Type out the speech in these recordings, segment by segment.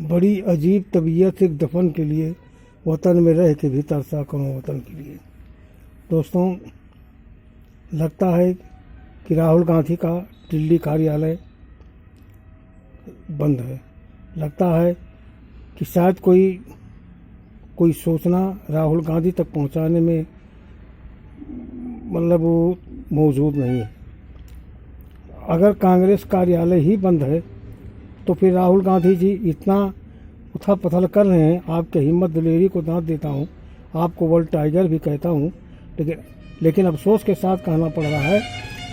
बड़ी अजीब तबीयत एक दफन के लिए वतन में रह के भी तरसा करूँ वतन के लिए। दोस्तों, लगता है कि राहुल गांधी का दिल्ली कार्यालय बंद है। लगता है कि शायद कोई सूचना राहुल गांधी तक पहुंचाने में मतलब वो मौजूद नहीं है। अगर कांग्रेस कार्यालय ही बंद है तो फिर राहुल गांधी जी इतना उथल पथल कर रहे हैं। आपके हिम्मत दिलेरी को दांत देता हूँ, आपको वर्ल्ड टाइगर भी कहता हूँ, लेकिन अफसोस के साथ कहना पड़ रहा है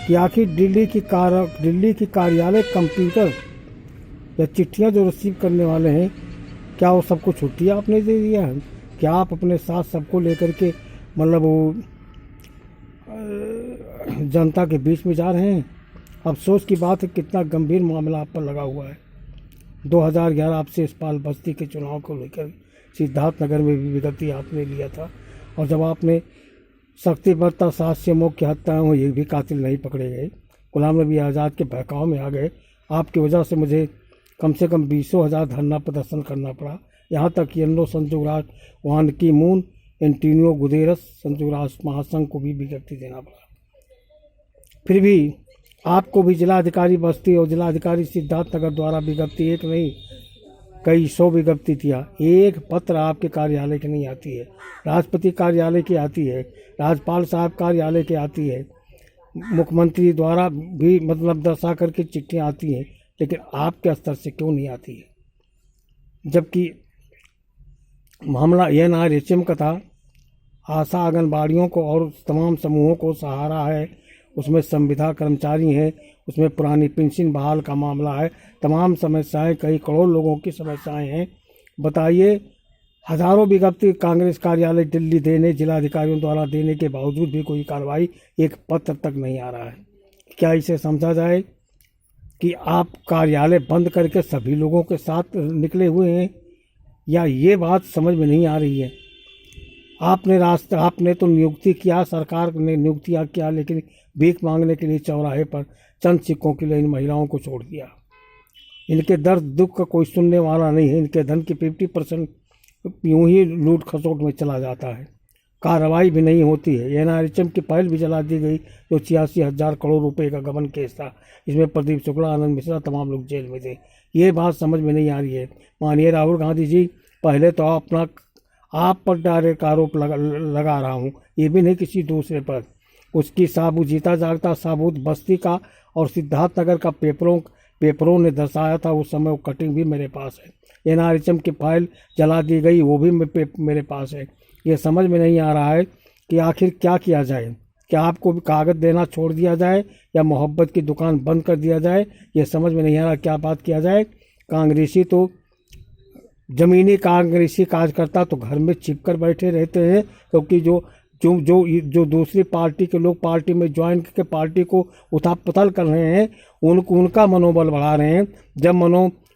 कि आखिर दिल्ली की कार्यालय कंप्यूटर या चिट्ठियाँ जो रिसीव करने वाले हैं, क्या वो सबको छुट्टी आपने दे दिया है? क्या आप अपने साथ सबको लेकर के मतलब वो जनता के बीच में जा रहे हैं? अफसोस की बात है कितना गंभीर मामला आप पर लगा हुआ है। 2011 आपसे इस्पाल बस्ती के चुनाव को लेकर सिद्धार्थनगर में भी विगति आपने लिया था, और जब आपने सख्ती बरता 7 सिमों की हत्या हुई, ये भी कातिल नहीं पकड़े गए, गुलाम नबी आज़ाद के बहकाव में आ गए। आपकी वजह से मुझे कम से कम 20,000 धरना प्रदर्शन करना पड़ा। यहाँ तक कि अन्नो संयुक्त वान की मून एंटीनियो गुतेरेस संयुक्त राष्ट्र महासंघ को भी विज्ञप्ति देना पड़ा। फिर भी आपको भी जिलाधिकारी बस्ती और जिलाधिकारी सिद्धार्थनगर द्वारा विज्ञप्ति एक नहीं कई 100 विज्ञप्ति दिया। एक पत्र आपके कार्यालय की नहीं आती है। राष्ट्रपति कार्यालय की आती है, राज्यपाल साहब कार्यालय की आती है, मुख्यमंत्री द्वारा भी मतलब दर्शा करके चिट्ठियाँ आती हैं, लेकिन आपके स्तर से क्यों नहीं आती है? जबकि मामला एनआरएचएम का था, आशा आंगनबाड़ियों को और तमाम समूहों को सहारा है, उसमें संविदा कर्मचारी हैं, उसमें पुरानी पेंशन बहाल का मामला है, तमाम समस्याएं, कई करोड़ लोगों की समस्याएं हैं। बताइए, हजारों विज्ञप्ति कांग्रेस कार्यालय दिल्ली देने जिलाधिकारियों द्वारा देने के बावजूद भी कोई कार्रवाई, एक पत्र तक नहीं आ रहा है। क्या इसे समझा जाए कि आप कार्यालय बंद करके सभी लोगों के साथ निकले हुए हैं, या ये बात समझ में नहीं आ रही है? आपने तो नियुक्ति किया, सरकार ने नियुक्तियाँ किया, लेकिन भीख मांगने के लिए चौराहे पर चंद सिक्कों के लिए इन महिलाओं को छोड़ दिया। इनके दर्द दुख का कोई सुनने वाला नहीं है। इनके धन की 50% यूं ही लूट खसोट में चला जाता है, कार्रवाई भी नहीं होती है। एनआरएचएम की फाइल भी जला दी गई, जो 86,000 करोड़ रुपए का गबन केस था। इसमें प्रदीप शुक्ला, आनंद मिश्रा तमाम लोग जेल में थे। ये बात समझ में नहीं आ रही है। माननीय राहुल गांधी जी, पहले तो आप पर डायरेक्ट आरोप लगा रहा हूँ, ये भी नहीं किसी दूसरे पर। उसकी साबूत जीता जागता साबूत बस्ती का और सिद्धार्थनगर का पेपरों ने दर्शाया था। उस समय वो कटिंग भी मेरे पास है। एनआरएचएम की फाइल जला दी गई, वो भी मेरे पास है। ये समझ में नहीं आ रहा है कि आखिर क्या किया जाए। क्या आपको भी कागज देना छोड़ दिया जाए या मोहब्बत की दुकान बंद कर दिया जाए? ये समझ में नहीं आ रहा क्या बात किया जाए। कांग्रेसी तो जमीनी कांग्रेसी कार्यकर्ता तो घर में छिपकर बैठे रहते हैं, क्योंकि जो दूसरी पार्टी के लोग पार्टी में ज्वाइन करके पार्टी को उथल कर रहे हैं, उनका मनोबल बढ़ा रहे हैं।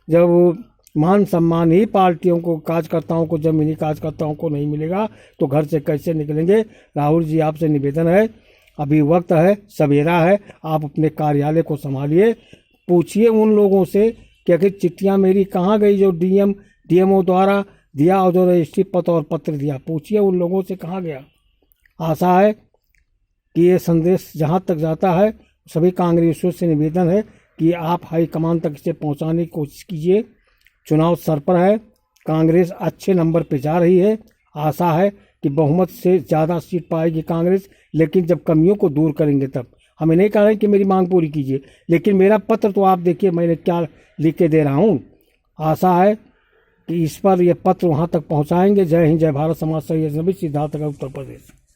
जब मान सम्मान ही पार्टियों को कार्यकर्ताओं को जमीनी कार्यकर्ताओं को नहीं मिलेगा तो घर से कैसे निकलेंगे? राहुल जी, आपसे निवेदन है, अभी वक्त है, सवेरा है, आप अपने कार्यालय को संभालिए। पूछिए उन लोगों से कि आखिर चिट्ठियाँ मेरी कहाँ गई जो डीएमओ द्वारा दिया और जो रजिस्ट्री पत्र और पत्र दिया, पूछिए उन लोगों से कहाँ गया। आशा है कि ये संदेश जहाँ तक जाता है, सभी कांग्रेसियों से निवेदन है कि आप हाईकमान तक इसे पहुँचाने की कोशिश कीजिए। चुनाव सर पर है, कांग्रेस अच्छे नंबर पे जा रही है। आशा है कि बहुमत से ज़्यादा सीट पाएगी कांग्रेस, लेकिन जब कमियों को दूर करेंगे तब। हमें नहीं कह रहे कि मेरी मांग पूरी कीजिए, लेकिन मेरा पत्र तो आप देखिए मैंने क्या लिख के दे रहा हूँ। आशा है कि इस पर यह पत्र वहाँ तक पहुँचाएंगे। जय हिंद, जय भारत, समाज सहयोग, सिद्धार्थनगर, उत्तर प्रदेश।